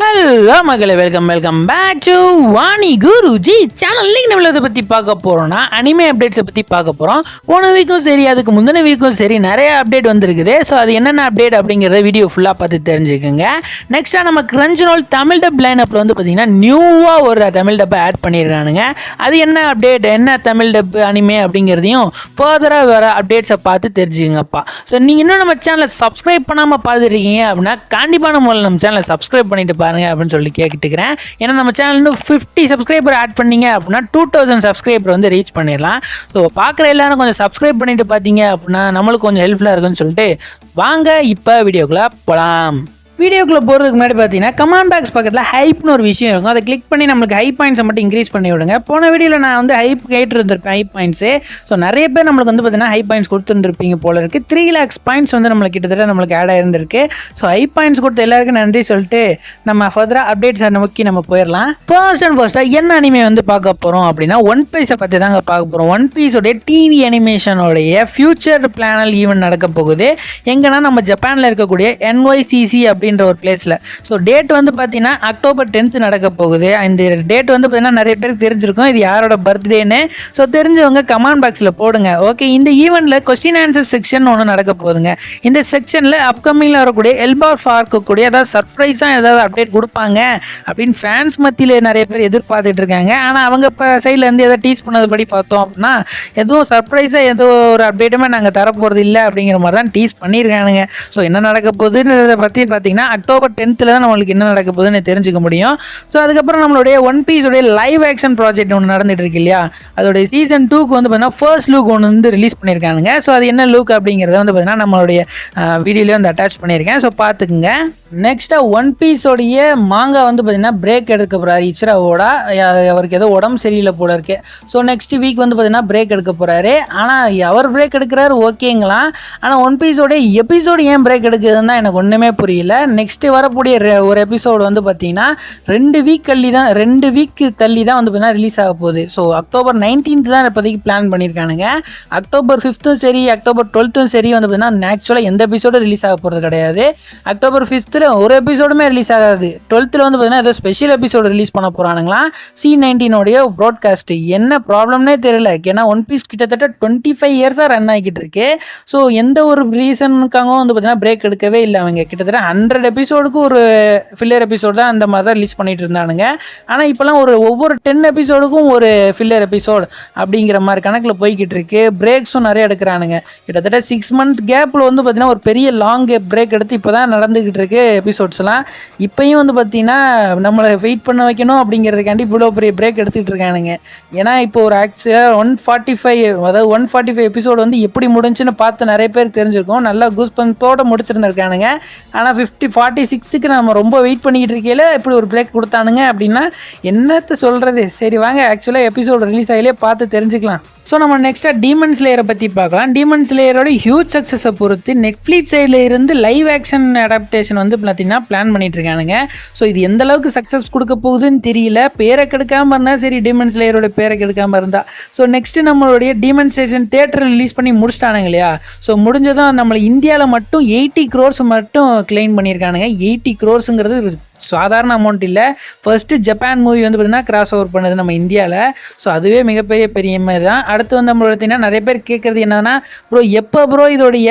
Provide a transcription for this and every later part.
Hello மகளே, welcome back to Vani Guruji channel. இன்னைக்கு நம்ம இதை பற்றி பார்க்க போகிறோம்னா அனிமே அப்டேட்ஸை பற்றி பார்க்க போகிறோம். போன வீக்கும் சரி, அதுக்கு முந்தின வீக்கும் சரி, நிறைய அப்டேட் வந்திருக்குது. ஸோ அது என்னென்ன அப்டேட் அப்படிங்கிறத வீடியோ ஃபுல்லாக பார்த்து தெரிஞ்சுக்கோங்க. நெக்ஸ்ட்டாக நம்ம கிரன்ச்ரோல் தமிழ் டப் லைனப்பில் வந்து பார்த்திங்கன்னா நியூவாக ஒரு தமிழ் டப்பை ஆட் பண்ணியிருக்கானுங்க. அது என்ன அப்டேட், என்ன தமிழ் டப் அனிமே அப்படிங்கிறதையும் ஃபர்தராக வர அப்டேட்ஸை பார்த்து தெரிஞ்சுக்கங்கப்பா. ஸோ நீங்கள் இன்னும் நம்ம சேனலை சப்ஸ்கிரைப் பண்ணாமல் பார்த்துருக்கீங்க அப்படின்னா கண்டிப்பான முறையில் நம்ம சேனலை சப்ஸ்கிரைப் பண்ணிட்டு பாருங்க அப்படின்னு சொல்லி கேட்டுக்கிறேன். ஏன்னா நம்ம சேனல் இன்னும் 50 சப்ஸ்கிரைபர் ஆட் பண்ணீங்க அப்படின்னா 2000 சப்ஸ்கிரைபர் வந்து ரீச் பண்ணிடலாம். ஸோ பார்க்குற எல்லாரும் கொஞ்சம் சப்ஸ்கிரைப் பண்ணிட்டு பார்த்தீங்க அப்படின்னா நம்மளுக்கு கொஞ்சம் ஹெல்ப்ஃபுல்லாக இருக்குன்னு சொல்லிட்டு வாங்க இப்போ வீடியோக்குள்ளே போகலாம். வீடியோக்குள்ளே போகிறதுக்கு முன்னாடி பார்த்தீங்கன்னா கமெண்ட் பாக்ஸ் பக்கத்தில் ஹைப்னு ஒரு விஷயம் இருக்கும். அதை கிளிக் பண்ணி நம்மளுக்கு ஹைப் பாயிண்ட்ஸை மட்டும் இன்க்ரீஸ் பண்ணி விடுங்க. போன வீடியோவில் நான் வந்து ஹைப் கேட்டிருந்திருப்பேன், ஹைப் பாயிண்ட்ஸு. ஸோ நிறைய பேர் நம்மளுக்கு வந்து பார்த்தீங்கன்னா ஹைப் பாயிண்ட்ஸ் கொடுத்துருந்துருப்பீங்க போல இருக்குது. 3 lakhs பாயிண்ட்ஸ் வந்து நம்மளுக்கு கிட்டத்தட்ட நம்மளுக்கு ஆட் ஆயிருந்திருக்கு. ஸோ ஹைப் பாயிண்ட்ஸ் கொடுத்த எல்லாருக்கும் நன்றி சொல்லிட்டு நம்ம ஃபர்தராக அப்டேட்ஸை நோக்கி நம்ம போயிடலாம். ஃபர்ஸ்ட்டாக என்ன அனிமே வந்து பார்க்க போகிறோம் அப்படின்னா ஒன் பீஸை பற்றி தாங்க பார்க்க போகிறோம். ஒன் பீஸோடைய டிவி அனிமேஷனோடைய ஃபியூச்சர் பிளானல் ஈவெண்ட் நடக்க போகுது. எங்கன்னா நம்ம ஜப்பானில் இருக்கக்கூடிய NYCC அப்படின்ற ஒரு பிளேஸில். ஸோ டேட் வந்து பார்த்தீங்கன்னா October 10th நடக்க போகுது. இந்த டேட் வந்து பார்த்தீங்கன்னா நிறைய பேருக்கு தெரிஞ்சிருக்கும் இது யாரோட பர்த்டேன்னு. ஸோ தெரிஞ்சவங்க கமெண்ட் பாக்ஸில் போடுங்க. ஓகே, இந்த ஈவெண்ட்டில் கொஸ்டின் ஆன்சர் செக்ஷன் ஒன்று நடக்க போகுதுங்க. இந்த செக்ஷனில் அப்கமிங்கில் வரக்கூடிய எல்பார் பார்க்கக்கூடிய ஏதாவது சர்ப்ரைஸாக ஏதாவது அப்டேட் கொடுப்பாங்க அப்படின்னு ஃபேன்ஸ் மத்தியில் நிறைய பேர் எதிர்பார்த்துட்டு இருக்காங்க. ஆனால் அவங்க இப்போ சைட்லேருந்து எதாவது டீஸ் பண்ணதுபடி பார்த்தோம் அப்படின்னா எதுவும் சர்ப்ரைஸாக ஏதோ ஒரு அப்டேட்டுமே நாங்கள் தரப்போகிறது இல்லை அப்படிங்கிற மாதிரி தான் டீஸ் பண்ணியிருக்கானுங்க. ஸோ என்ன நடக்க போகுதுன்றதை பற்றி பார்த்தீங்கன்னா October 10th தான் நம்மளுக்கு என்ன நடக்க போகுதுன்னு தெரிஞ்சுக்க முடியும். ஸோ அதுக்கப்புறம் நம்மளுடைய ஒன் பீஸோடைய லைவ் ஆக்ஷன் ப்ராஜெக்ட் ஒன்று நடந்துட்டு இருக்கு இல்லையா, அதோடைய சீசன் 2க்கு வந்து பார்த்தீங்கன்னா ஃபர்ஸ்ட் லுக் ஒன்று வந்து ரிலீஸ் பண்ணியிருக்கானுங்க. ஸோ அது என்ன லுக் அப்படிங்கிறத வந்து பார்த்தீங்கன்னா நம்மளுடைய வீடியோலேயே வந்து அட்டாச் பண்ணியிருக்கேன். ஸோ பார்த்துக்குங்க. நெக்ஸ்ட்டாக ஒன் பீஸோடைய மாங்கா வந்து பார்த்தீங்கன்னா பிரேக் எடுக்க போகிறாரு இச்சிராவோட. அவருக்கு ஏதோ உடம்பு சரியில்லை போல இருக்கு. ஸோ நெக்ஸ்ட் வீக் வந்து பார்த்தீங்கன்னா பிரேக் எடுக்க போகிறாரு. ஆனால் அவர் பிரேக் எடுக்கிறாரு ஓகேங்களா, ஆனால் ஒன் பீஸோடைய எபிசோடு ஏன் பிரேக் எடுக்குதுன்னு தான் எனக்கு ஒன்றுமே புரியல. நெக்ஸ்ட்டு வரக்கூடிய ஒரு எபிசோடு வந்து பார்த்தீங்கன்னா 2 வீக் தள்ளி தான் வந்து பார்த்தீங்கன்னா ரிலீஸ் ஆக போகுது. ஸோ October 19th தான் இப்போதைக்கு பிளான் பண்ணியிருக்கானுங்க. October 5th சரி, October 12th சரி வந்து பார்த்தீங்கன்னா ஆக்சுவலாக எந்த எபிசோடும் ரிலீஸ் ஆக போகிறது கிடையாது. October 5th ஒரு எபிசோடுமே ரிலீஸ் ஆகாது. 12th வந்து பார்த்தீங்கன்னா ஏதோ ஸ்பெஷல் எபிசோடு ரிலீஸ் பண்ண போகிறானுங்களா. C19 ப்ராட்காஸ்ட் என்ன ப்ராப்ளம்னே தெரியல. ஏன்னா ஒன் பீஸ் கிட்டத்தட்ட 25 இயர்ஸாக ரன் ஆகிக்கிட்டு இருக்கு. ஸோ எந்த ஒரு ரீசனுக்காகவும் வந்து பார்த்தீங்கன்னா பிரேக் எடுக்கவே இல்லை. அவங்க கிட்டத்தட்ட 100 எபிசோடுக்கு ஒரு ஃபில்லர் எபிசோடு தான் அந்த மாதிரி தான் ரிலீஸ் பண்ணிட்டு இருந்தானுங்க. ஆனால் இப்போலாம் ஒவ்வொரு 10 எபிசோடுக்கும் ஒரு ஃபில்லர் எபிசோடு அப்படிங்கிற மாதிரி கணக்கில் போய்கிட்டு இருக்கு. பிரேக்ஸும் நிறைய எடுக்கிறானுங்க. கிட்டத்தட்ட 6 month கேப்பில் வந்து பார்த்தீங்கன்னா ஒரு பெரிய லாங் பிரேக் எடுத்து இப்போ தான் நடந்துக்கிட்டு இருக்கு எபிசோட்ஸ்லாம். இப்போயும் வந்து பார்த்தீங்கன்னா நம்மளை வெயிட் பண்ண வைக்கணும் அப்படிங்கிறதுக்காண்டி இவ்வளோ பெரிய பிரேக் எடுத்துக்கிட்டு இருக்கானுங்க. ஏன்னா இப்போ ஒரு ஆக்சுவலாக 145 எபிசோடு வந்து எப்படி முடிஞ்சுன்னு பார்த்து நிறைய பேருக்கு தெரிஞ்சிருக்கும். நல்லா கூஸ் பம்போட முடிச்சிருந்துருக்கானுங்க. ஆனால் 46க்கு நம்ம ரொம்ப வெயிட் பண்ணிக்கிட்டு இருக்கையில் இப்படி ஒரு பிரேக் கொடுத்தானுங்க அப்படின்னா என்னத்தை சொல்கிறது. சரி வாங்க ஆக்சுவலாக எபிசோடு ரிலீஸ் ஆகிலே பார்த்து தெரிஞ்சுக்கலாம். ஸோ நம்ம நெக்ஸ்ட்டாக டீமன் ஸ்லேயரை பற்றி பார்க்கலாம். டீமன் ஸ்லேயரோட ஹியூஜ் சக்ஸஸை பொறுத்து நெட்ஃப்ளிக்ஸ் சைடில் இருந்து லைவ் ஆக்ஷன் அடாப்டேஷன் வந்து பார்த்தீங்கன்னா பிளான் பண்ணிட்டு இருக்கானுங்க. ஸோ இது எந்த அளவுக்கு சக்ஸஸ் கொடுக்க போகுதுன்னு தெரியல. பேரை கெடுக்காமல் இருந்தால் சரி, டீமன் ஸ்லேயரோட பேரை கெடுக்காமல் இருந்தால். ஸோ நெக்ஸ்ட்டு நம்மளுடைய டீமன் ஸ்டேஷன் தேட்டரில் ரிலீஸ் பண்ணி முடிச்சிட்டானுங்க இல்லையா. ஸோ முடிஞ்சதும் நம்மளை இந்தியாவில் மட்டும் 80 crores மட்டும் கிளைம் பண்ணியிருக்கானுங்க. 80 crores சாதாரண அமௌண்ட் இல்லை. ஃபர்ஸ்ட்டு ஜப்பான் மூவி வந்து பார்த்தீங்கன்னா கிராஸ் ஓவர் பண்ணுது நம்ம இந்தியாவில். ஸோ அதுவே மிகப்பெரிய மாதிரி தான். அடுத்து வந்து நம்மளோட பார்த்தீங்கன்னா நிறைய பேர் கேட்குறது என்னன்னா, ப்ரோ எப்போ ப்ரோ இதோடைய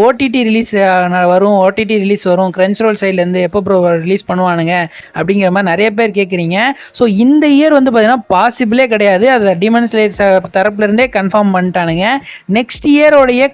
OTT ரிலீஸ் வரும் கிரன்ச்ரோல் சைட்லேருந்து எப்போ ப்ரோ ரிலீஸ் பண்ணுவானுங்க அப்படிங்கிற மாதிரி நிறைய பேர் கேட்குறீங்க. ஸோ இந்த இயர் வந்து பார்த்தீங்கன்னா பாசிபிளே கிடையாது. அதை டீமன் ஸ்லேயர் தரப்புலேருந்தே கன்ஃபார்ம் பண்ணிட்டானுங்க. நெக்ஸ்ட் இயரோடைய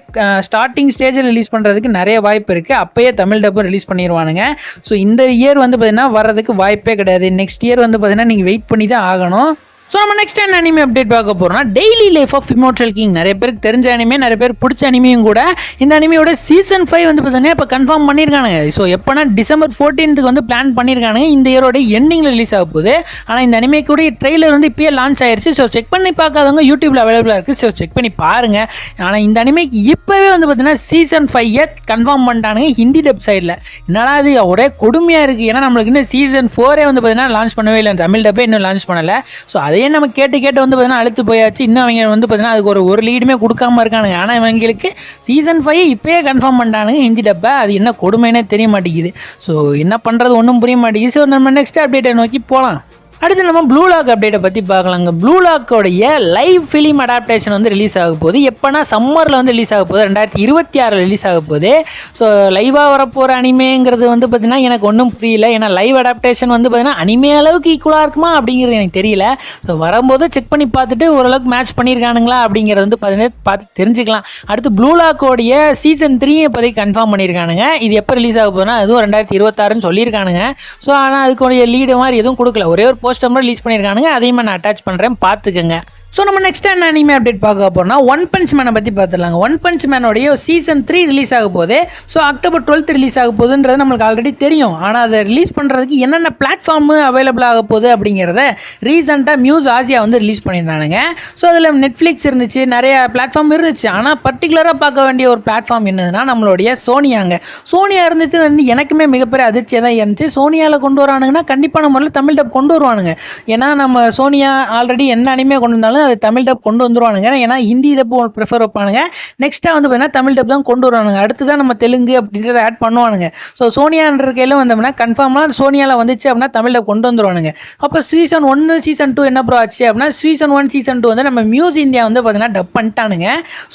ஸ்டார்டிங் ஸ்டேஜில் ரிலீஸ் பண்ணுறதுக்கு நிறைய வாய்ப்பு இருக்குது. அப்போயே தமிழ் டப்பும் ரிலீஸ் பண்ணிடுவானுங்க. ஸோ இந்த இயர் வந்து பார்த்தீங்கன்னா வர்றதுக்கு வாய்ப்பே கிடையாது. நெக்ஸ்ட் இயர் வந்து பார்த்தீங்கன்னா நீங்கள் வெயிட் பண்ணி தான் ஆகணும். ஸோ நம்ம நெக்ஸ்ட் என்ன அனிமே அப்டேட் பார்க்க போகிறோம்னா daily life of immortal king. நிறைய பேருக்கு தெரிஞ்ச அனிமே, நிறைய பேர் பிடிச்ச அனிமையும் கூட. இந்த அனிமையோட சீசன் 5 வந்து பார்த்தீங்கன்னா இப்போ கன்ஃபார்ம் பண்ணியிருக்கானுங்க. ஸோ எப்போனா December 14th வந்து பிளான் பண்ணியிருக்கானுங்க. இந்த இயரோட எண்டிங்கில் ரிலீஸ் ஆக போகுது. ஆனால் இந்த அனிமேக்குடைய ட்ரெய்லர் வந்து இப்போயே லான்ச் ஆயிடுச்சு. ஸோ செக் பண்ணி பார்க்காதவங்க யூடியூப்பில் அவைலபிளாக இருக்குது. ஸோ செக் பண்ணி பாருங்கள். ஆனால் இந்த அனிமேக்கு இப்போவே வந்து பார்த்தீங்கன்னா சீசன் 5 கன்ஃபார்ம் பண்ணிட்டானுங்க ஹிந்தி டப் சைடில். என்னடா அது ஒரே கொடுமையாக இருக்குது. ஏன்னா நம்மளுக்கு இன்னும் சீசன் 4 வந்து பார்த்தீங்கன்னா லான்ச் பண்ணவே இல்லை. தமிழ் டப்பே இன்னும் லான்ச் பண்ணலை. ஸோ அதே அதையே நம்ம கேட்டு கேட்டு வந்து பார்த்தீங்கன்னா அழுத்து போயாச்சு. இன்னும் அவங்க வந்து பார்த்தீங்கன்னா அதுக்கு ஒரு லீடுமே கொடுக்காம இருக்கானுங்க. ஆனால் இவங்களுக்கு சீசன் 5 இப்போயே கன்ஃபார்ம் பண்ணிட்டானுங்க ஹிந்தி டப்பை. அது என்ன கொடுமைனே தெரிய மாட்டேங்குது. ஸோ என்ன பண்ணுறது ஒன்றும் புரிய மாட்டேங்குது. ஸோ நம்ம நெக்ஸ்ட் அப்டேட்டை நோக்கி போகலாம். அடுத்து நம்ம ப்ளூ லாக் அப்டேட்டை பற்றி பார்க்கலாங்க. ப்ளூ லாக்கோடைய லைவ் ஃபிலிம் அடாப்டேஷன் வந்து ரிலீஸ் ஆக போகுது. எப்போனா சம்மரில் வந்து ரிலீஸ் ஆக போகுது. 2026 ரிலீஸ் ஆக போகுது. ஸோ லைவாக வரப்போகிற அனிமேங்கிறது வந்து பார்த்திங்கன்னா எனக்கு ஒன்றும் புரியல. ஏன்னா லைவ் அடாப்டேஷன் வந்து பார்த்திங்கன்னா அனிமே அளவுக்கு ஈக்குவலாக இருக்குமா அப்படிங்கிறது எனக்கு தெரியல. ஸோ வரும்போது செக் பண்ணி பார்த்துட்டு ஓரளவுக்கு மேட்ச் பண்ணியிருக்கானுங்களா அப்படிங்கிறது வந்து பார்த்து தெரிஞ்சுக்கலாம். அடுத்து ப்ளூ லாக்கோடைய சீசன் 3 இப்போதைக்கு கன்ஃபார்ம் பண்ணியிருக்கானுங்க. இது எப்போ ரிலீஸ் ஆக போகுதுன்னா அதுவும் 2026 சொல்லியிருக்கானுங்க. ஸோ ஆனால் அதுக்குடைய லீடு மாதிரி எதுவும் கொடுக்கல. ஒரே ஒரு போஸ்டர் மட்டும் ரிலீஸ் பண்ணியிருக்கானுங்க. அதையும் நான் அட்டாச் பண்ணுறேன், பார்த்துக்கங்க. ஸோ நம்ம நெக்ஸ்ட் என்ன அனிமே அப்டேட் பார்க்க போகிறோம்னா ஒன் பஞ்ச் மேனை பற்றி பார்த்துடலாங்க. ஒன் பஞ்ச் மேனோடைய சீசன் 3 ரிலீஸ் ஆக போகுது. ஸோ அக்டோபர் 12 ரிலீஸ் ஆக போகுதுன்றது நம்மளுக்கு ஆல்ரெடி தெரியும். ஆனால் அதை ரிலீஸ் பண்ணுறதுக்கு என்னென்ன பிளாட்ஃபார்மு அவைலபிள் ஆக போகுது அப்படிங்கிறத ரீசெண்டாக மியூஸ் ஆசியா வந்து ரிலீஸ் பண்ணியிருந்தானுங்க. ஸோ அதில் நெட்ஃப்ளிக்ஸ் இருந்துச்சு, நிறைய பிளாட்ஃபார்ம் இருந்துச்சு. ஆனால் பர்டிகுலராக பார்க்க வேண்டிய ஒரு பிளாட்ஃபார்ம் என்னதுன்னா நம்மளுடைய சோனியாங்க. சோனியா இருந்துச்சு வந்து எனக்குமே மிகப்பெரிய அதிர்ச்சியாக தான் இருந்துச்சு. சோனியாவில் கொண்டு வரானுங்கன்னா கண்டிப்பான முறையில் தமிழ் டப் கொண்டு வருவானுங்க. ஏன்னா நம்ம சோனியா ஆல்ரெடி என்ன அனிமே கொண்டு வந்தாலும் அது தமிழ் டப் கொண்டு வந்துருவானுங்க. ஏன்னா ஹிந்தி டப் ப்ரிஃபர் வைப்பானுங்க. நெக்ஸ்ட்டாக வந்து பார்த்தீங்கன்னா தமிழ் டப் தான் கொண்டு வருவானுங்க. அடுத்து தான் நம்ம தெலுங்கு அப்படின்றத ஆட் பண்ணுவானுங்க. ஸோ சோனியான்ற கையில் வந்தோம்னா கன்ஃபார்மாக சோனியாவில் வந்துச்சு அப்படின்னா தமிழ் டப் கொண்டு வந்துருவானுங்க. அப்போ சீசன் 1 சீசன் 2 என்ன ப்ரோ ஆச்சு அப்படின்னா சீசன் 1 சீசன் 2 வந்து நம்ம மியூஸ் இந்தியா வந்து பார்த்தீங்கன்னா டப் பண்ணிட்டானுங்க.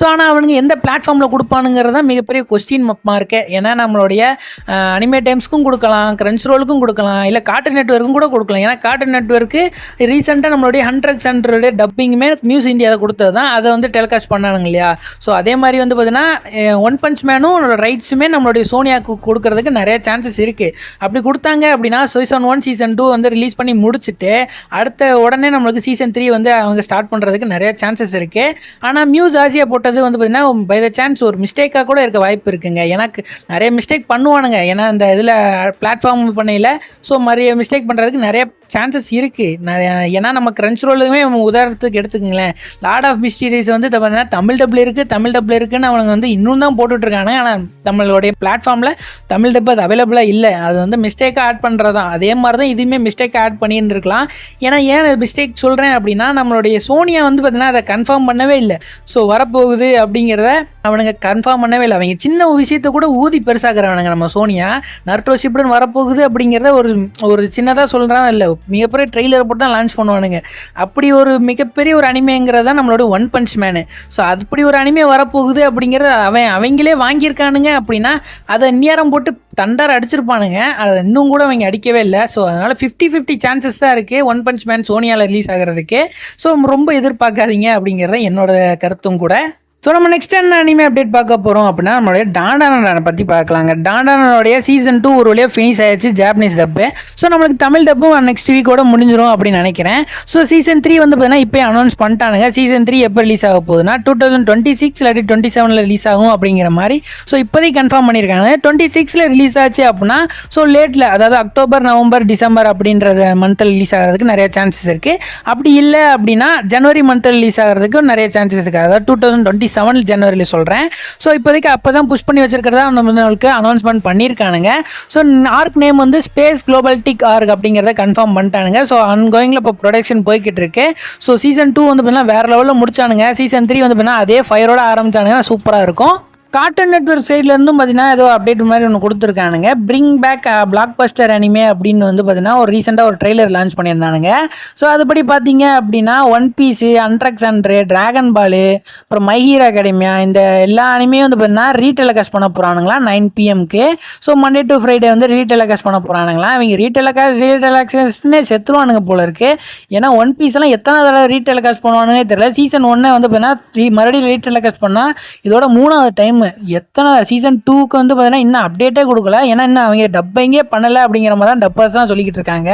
ஸோ ஆனால் அவனுங்க எந்த பிளாட்ஃபார்மில் கொடுப்பானுங்கிறது தான் மிகப்பெரிய கொஸ்டின் மார்க்கு. ஏன்னா நம்மளுடைய அனிமே டைம்ஸ்க்கும் கொடுக்கலாம், கிரன்ச் ரோலுக்கும் கொடுக்கலாம், இல்லை கார்ட்டூன் நெட்வொர்க்கும் கூட கொடுக்கலாம். ஏன்னா கார்ட்டூன் நெட்வொர்க்கு ரீசெண்டாக நம்மளுடைய 100 டப்பிங்குமே நியூஸ் இந்தியாவில் கொடுத்தது தான். அதை வந்து டெலிகாஸ்ட் பண்ணானுங்க இல்லையா. ஸோ அதே மாதிரி வந்து பார்த்தீங்கன்னா ஒன் பஞ்ச் மேனும் ரைட்ஸுமே நம்மளுடைய சோனியாவுக்கு கொடுக்கறதுக்கு நிறைய சான்சஸ் இருக்குது. அப்படி கொடுத்தாங்க அப்படின்னா சீசன் 1 சீசன் 2 வந்து ரிலீஸ் பண்ணி முடிச்சுட்டு அடுத்த உடனே நம்மளுக்கு சீசன் 3 வந்து அவங்க ஸ்டார்ட் பண்ணுறதுக்கு நிறைய சான்சஸ் இருக்குது. ஆனால் மியூஸ் ஆசியா போட்டது வந்து பார்த்தீங்கன்னா பை த சான்ஸ் ஒரு மிஸ்டேக்காக கூட இருக்க வாய்ப்பு இருக்குங்க. எனக்கு நிறைய மிஸ்டேக் பண்ணுவானுங்க. ஏன்னா இந்த இதில் பிளாட்ஃபார்ம் பண்ணையில் ஸோ நிறைய மிஸ்டேக் பண்ணுறதுக்கு நிறைய சான்சஸ் இருக்குது. ஏன்னா நம்ம கிரன்ச் ரோலுமே உதாரணத்துக்கு எடுத்துக்கங்களேன். லார்ட் ஆஃப் மிஸ்டீரியஸ் வந்து பார்த்தீங்கன்னா தமிழ் டப்பில் இருக்குன்னு அவங்க வந்து இன்னும் தான் போட்டுட்ருக்காங்க. ஆனால் நம்மளுடைய பிளாட்ஃபார்மில் தமிழ் டப் அது அவைலபிளாக இல்லை. அது வந்து மிஸ்டேக்காக ஆட் பண்ணுறது தான். அதே மாதிரி தான் இதுவுமே மிஸ்டேக்காக ஆட் பண்ணியிருந்துருக்கலாம். ஏன்னா ஏன் மிஸ்டேக் சொல்கிறேன் அப்படின்னா நம்மளுடைய சோனியா வந்து பார்த்தீங்கன்னா அதை கன்ஃபார்ம் பண்ணவே இல்லை. ஸோ வரப்போகுது அப்படிங்கிறத அவனுங்க கன்ஃபார்ம் பண்ணவே இல்லை. அவங்க சின்ன விஷயத்தை கூட ஊதி பெருசாக்குறவனுங்க நம்ம சோனியா. நருட்டோ ஷிப்புடன் வரப்போகுது அப்படிங்கிறத ஒரு சின்னதாக சொல்கிறான் இல்லை, மிகப்பெரிய ட்ரெய்லரை போட்டு தான் லான்ச் பண்ணுவானுங்க. அப்படி ஒரு மிகப்பெரிய ஒரு அனிமேங்கிறது தான் நம்மளோட ஒன் பஞ்ச் மேனு. ஸோ அப்படி ஒரு அனிமே வரப்போகுது அப்படிங்கிறத அவங்களே வாங்கியிருக்கானுங்க அப்படின்னா அதை நேரம் போட்டு தண்டார் அடிச்சிருப்பானுங்க. அதை இன்னும் கூட அவங்க அடிக்கவே இல்லை. ஸோ அதனால் 50-50 சான்சஸ் தான் இருக்குது ஒன் பஞ்ச் மேன் சோனியாவில் ரிலீஸ் ஆகிறதுக்கு. ஸோ ரொம்ப எதிர்பார்க்காதீங்க அப்படிங்கிறத என்னோட கருத்தும் கூட. ஸோ நம்ம நெக்ஸ்ட் என்ன அனிமே அப்டேட் பார்க்க போகிறோம் அப்படின்னா நம்மளுடைய டாண்டானனை பற்றி பார்க்கலாங்க. டாண்டானனுடைய சீசன் 2 ஒரு வழியாக ஃபினிஷ் ஆயிடுச்சு ஜாப்பனீஸ் டப்பு. ஸோ நம்மளுக்கு தமிழ் டப்பும் நெக்ஸ்ட் வீக்கோட முடிஞ்சிடும் அப்படின்னு நினைக்கிறேன். ஸோ சீசன் 3 வந்து பார்த்தீங்கன்னா இப்போ அனௌன்ஸ் பண்ணிட்டானுங்க. சீசன் 3 எப்போ ரிலீஸ் ஆக போகுதுன்னா 2026 இல்லாட்டி 27 ரிலீஸ் ஆகும் அப்படிங்கிற மாதிரி. ஸோ இப்போதைக்கு கன்ஃபார்ம் பண்ணியிருக்காங்க. 26 ரிலீஸ் ஆச்சு அப்படின்னா ஸோ லேட்டில், அதாவது அக்டோபர் நவம்பர் டிசம்பர் அப்படின்றத மந்தில் ரிலீஸ் ஆகிறதுக்கு நிறைய சான்சஸ் இருக்குது. அப்படி இல்லை அப்படின்னா ஜனவரி மந்தில் ரிலீஸ் ஆகிறதுக்கு நிறைய சான்சஸ் இருக்குது. அதாவது 2027 ஜனவரியில் சொல்கிறேன். ஸோ இப்போதைக்கு அப்போ தான் புஷ் பண்ணி வச்சிருக்கிறதா நம்மளுக்கு அனௌன்ஸ்மெண்ட் பண்ணியிருக்கானுங்க. ஸோ ஆர்க் நேம் வந்து ஸ்பேஸ் குளோபல்டிக் ஆர்க் அப்படிங்கிறத கன்ஃபார்ம் பண்ணிட்டானுங்க. ஸோ அன்கோயிங்கில் இப்போ ப்ரொடக்ஷன் போய்கிட்டு இருக்கு. ஸோ சீசன் 2 வந்து பார்த்தீங்கன்னா வேறு லெவலில் முடிச்சானுங்க. சீசன் 3 வந்து பார்த்தீங்கன்னா அதே ஃபயரோட ஆரம்பிச்சானுங்கன்னா சூப்பராக இருக்கும். கார்ட்டூன் நெட்வொர்க் சைட்லேருந்தும் பார்த்தீங்கன்னா ஏதோ அப்டேட் மாதிரி ஒன்று கொடுத்துருக்கானுங்க. Bring back black buster anime அப்படின்னு வந்து பார்த்தீங்கன்னா ஒரு ரீசெண்டாக ஒரு ட்ரெய்லர் லான்ச் பண்ணியிருந்தானுங்க. ஸோ அதுபடி பார்த்தீங்க அப்படின்னா ஒன் பீஸு, அண்ட்ரக்ஸ் அண்ட்ரு, ட்ராகன் பாலு, அப்புறம் மை ஹீரோ அகாடமியா, இந்த எல்லா அனிமையும் வந்து பார்த்தீங்கன்னா ரீடெலிகாஸ்ட் பண்ண போகிறானுங்களா 9 PM-க்கு. ஸோ மண்டே டு ஃப்ரைடே வந்து ரீடெலிகாஸ்ட் பண்ண போகிறானுங்களா. அவங்க ரீடெலிகாஸ்ட்னே செத்துருவானுங்க போல இருக்குது. ஏன்னா ஒன் பீஸ்லாம் எத்தனை தடவை ரீடெலிகாஸ்ட் பண்ணுவானுன்னே தெரியல. சீசன் 1 வந்து பார்த்தீங்கன்னா மறுபடியும் ரீடெலிகாஸ்ட் பண்ணால் இதோட 3வது டைம். எத்தனை சீசன் 2க்கு வந்து பார்த்தீங்கன்னா இன்னும் அப்டேட்டே கொடுக்கல. ஏன்னா இன்னும் அவங்க டப்பிங்கே பண்ணலை அப்படிங்கிற மாதிரி தான் டப்பர்ஸ் தான் சொல்லிக்கிட்டு இருக்காங்க.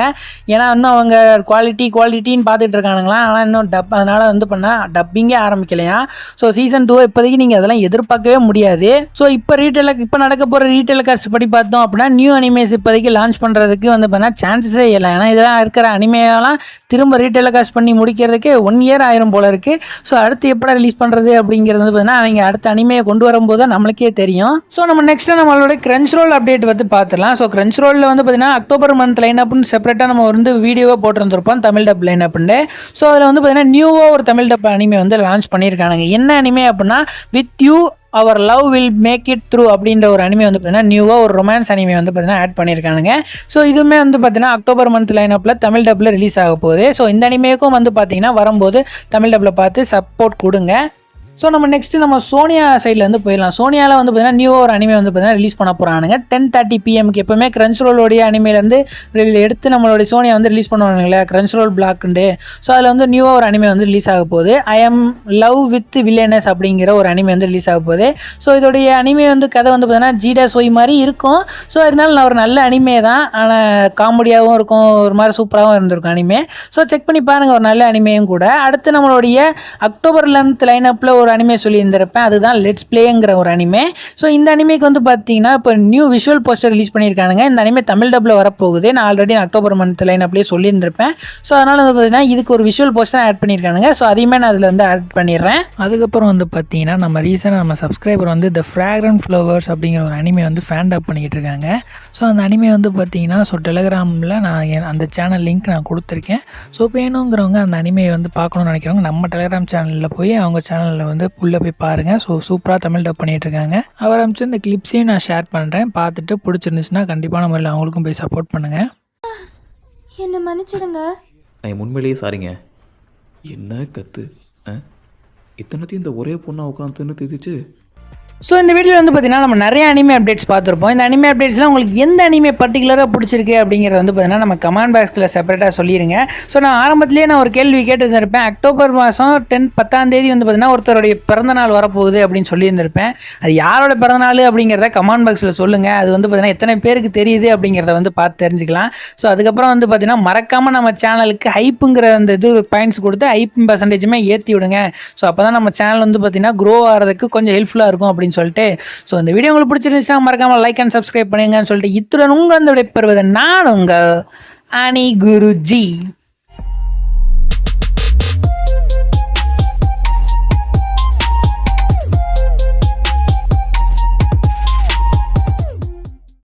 ஏன்னா இன்னும் அவங்க குவாலிட்டின்னு பார்த்துட்டு இருக்கானுங்களா. ஆனால் இன்னும் அதனால் வந்து பண்ணால் டப்பிங்கே ஆரம்பிக்கலையா. ஸோ சீசன் 2 இப்போதைக்கு நீங்கள் அதெல்லாம் எதிர்பார்க்கவே முடியாது. ஸோ இப்போ நடக்க போகிற ரீடெலிகாஸ்ட் படி பார்த்தோம் அப்படின்னா நியூ அனிமேஸ் இப்போதைக்கு லான்ச் பண்ணுறதுக்கு வந்து பார்த்தீங்கன்னா சான்சஸே இல்லை. ஏன்னா இதெல்லாம் இருக்கிற அனிமையெல்லாம் திரும்ப ரீடெலிகாஸ்ட் பண்ணி முடிக்கிறதுக்கு 1 year ஆயிரும் போல இருக்குது. ஸோ அடுத்து எப்படா ரிலீஸ் பண்ணுறது அப்படிங்கிறது வந்து பார்த்தீங்கன்னா அவங்க அடுத்த அனிமையை கொண்டு வரும்போது பார்க்கும்போது தான் நம்மளுக்கே தெரியும். ஸோ நம்ம நெக்ஸ்ட்டு நம்மளோட கிரன்ச் ரோல் அப்டேட் வந்து பார்த்துடலாம். ஸோ கிரன்ச் ரோலில் வந்து பார்த்தீங்கன்னா அக்டோபர் மந்த் லைன் அப்னு செப்பரேட்டாக நம்ம வந்து வீடியோவாக போட்டிருந்துருப்போம் தமிழ் டப் லைன் அப்னு. ஸோ அதில் வந்து பார்த்தீங்கன்னா நியூவாக ஒரு தமிழ் டப் அனிமே வந்து லான்ச் பண்ணியிருக்கானுங்க. என்ன அனிமே அப்படின்னா with you our love will make it through அப்படின்ற ஒரு அனிமே வந்து பார்த்தீங்கன்னா நியூவாக ஒரு ரொமான்ஸ் அனிமே வந்து பார்த்தீங்கன்னா ஆட் பண்ணியிருக்கானுங்க. ஸோ இதுவுமே வந்து பார்த்தீங்கன்னா அக்டோபர் மந்த் லைனப்பில் தமிழ் டப்பில் ரிலீஸ் ஆக போகுது. ஸோ இந்த அனிமேக்கும் வந்து பார்த்தீங்கன்னா வரும்போது தமிழ் டப்பில் பார்த்து சப்போர்ட் கொடுங்க. ஸோ நம்ம நெக்ஸ்ட்டு நம்ம சோனியா சைடில் வந்து போயிடலாம். சோனியாவில் வந்து பார்த்தீங்கன்னா நியூவாக ஒரு அனிமே வந்து பார்த்தீங்கன்னா ரிலீஸ் பண்ண போகிறானுங்க 10:30 PM எப்போவுமே கிரன்ச் ரோலோடைய அனிமேலேருந்து எடுத்து நம்மளுடைய சோனியா வந்து ரிலீஸ் பண்ணுவானுங்களே கிரன்ச் ரோல் பிளாக்குண்டு. ஸோ அதில் வந்து நியூவாக ஒரு அனிமே வந்து ரிலீஸ் ஆக போகுது. ஐ எம் லவ் வித் வில்லேனஸ் அப்படிங்கிற ஒரு அனிமே வந்து ரிலீஸ் ஆக போகுது. ஸோ இதோடைய அனிமே வந்து கதை வந்து பார்த்தீங்கன்னா ஜீடா சோய் மாதிரி இருக்கும். ஸோ இருந்தாலும் ஒரு நல்ல அனிமே தான், ஆனால் காமெடியாகவும் இருக்கும், ஒரு மாதிரி சூப்பராகவும் இருந்திருக்கும் அனிமே. ஸோ செக் பண்ணி பாருங்கள், ஒரு நல்ல அனிமேயும் கூட. அடுத்து நம்மளுடைய அக்டோபர் 11th லைனப்பில் ஒரு அனிமே சொல்லியிருந்திருப்பேன், அதுதான் லெட்ஸ் பிளேங்கிற ஒரு அனிமே. ஸோ இந்த அனிமேக்கு வந்து பார்த்தீங்கன்னா இப்போ நியூ விஷுவல் போஸ்டர் ரிலீஸ் பண்ணியிருக்கானுங்க. இந்த அனிமே தமிழ் டப்பில் வரப்போகுது. நான் ஆல்ரெடி அக்டோபர் மந்த் லைன் அப்படியே சொல்லியிருந்திருப்பேன். ஸோ அதனால் வந்து பார்த்தீங்கன்னா இதுக்கு ஒரு விஷுவல் போஸ்டர் ஆட் பண்ணியிருக்கானுங்க. ஸோ அதையுமே நான் அதில் வந்து ஆட் பண்ணிடுறேன். அதுக்கப்புறம் வந்து பார்த்தீங்கன்னா நம்ம ரீசனாக நம்ம சப்ஸ்கிரைபர் வந்து த ஃப்ராக்ரன்ட் ஃப்ளவர்ஸ் அப்படிங்கிற ஒரு அனிமே வந்து ஃபேண்ட் அப் பண்ணிக்கிட்டு இருக்காங்க. ஸோ அந்த அனிமே வந்து பார்த்தீங்கன்னா டெலிகிராமில் நான் அந்த சேனல் லிங்க் நான் கொடுத்துருக்கேன். ஸோ வேணுங்கிறவங்க அந்த அனிமையை வந்து பார்க்கணும்னு நினைக்கிறவங்க நம்ம டெலிகிராம் சேனலில் போய் அவங்க சேனலில் வந்து உள்ளே போய் பாருங்கள். ஸோ சூப்பராக தமிழ் டப் பண்ணிகிட்ருக்காங்க. அவர் அமைச்சு இந்த கிளிப்ஸையும் நான் ஷேர் பண்ணுறேன். பார்த்துட்டு பிடிச்சிருந்துச்சுன்னா கண்டிப்பான முறையில் அவங்களுக்கும் போய் சப்போர்ட் பண்ணுங்கள். என்னை மன்னிச்சிடுங்க. உண்மையிலேயே சாரிங்க. என்ன கத்து இத்தனத்தையும் இந்த ஒரே பொண்ணாக உட்காந்து திதிச்சு. ஸோ இந்த வீடியோவில் வந்து பார்த்தீங்கன்னா நம்ம நிறைய அனிமே அப்டேட்ஸ் பார்த்துருப்போம். இந்த அனிமே அப்டேட்ஸ்லாம் உங்களுக்கு எந்த அனிமே பர்டிகுலராக பிடிச்சிருக்கு அப்படிங்கிறத வந்து பார்த்தீங்கன்னா நம்ம கமெண்ட் பாக்ஸில் செப்பரேட்டாக சொல்லிடுங்க. ஸோ நான் ஆரம்பத்திலேயே நான் ஒரு கேள்வி கேட்டுருப்பேன். அக்டோபர் மாதம் 10th தேதி வந்து பார்த்தீங்கன்னா ஒருத்தருடைய பிறந்தநாள் வரப்போகுது அப்படின்னு சொல்லியிருந்திருப்பேன். அது யாரோட பிறந்தநாள் அப்படிங்கிறத கமெண்ட் பாக்ஸில் சொல்லுங்கள். அது வந்து பார்த்தீங்கன்னா எத்தனை பேருக்கு தெரியுது அப்படிங்கிறத வந்து பார்த்து தெரிஞ்சுக்கலாம். ஸோ அதுக்கப்புறம் வந்து பார்த்தீங்கன்னா மறக்காமல் நம்ம சேனலுக்கு ஹைப்புங்கிற அந்த இது பாயிண்ட்ஸ் கொடுத்து ஹைப் பர்சன்டேஜுமே ஏற்றி விடுங்க. ஸோ அப்போ தான் நம்ம சேனல் வந்து பார்த்தீங்கன்னா க்ரோ ஆகிறதுக்கு கொஞ்சம் ஹெல்ப்ஃபுல்லாக இருக்கும் அப்படின்னு சொல்லிட்டு. ஸோ இந்த வீடியோ உங்களுக்கு பிடிச்சிருந்துச்சுன்னா மறக்காமல் லைக் அண்ட் சப்ஸ்கிரைப் பண்ணுங்கன்னு சொல்லிட்டு இத்துடன் உங்கள் வந்து விடைபெறுவது நான் உங்கள் அணி குருஜி.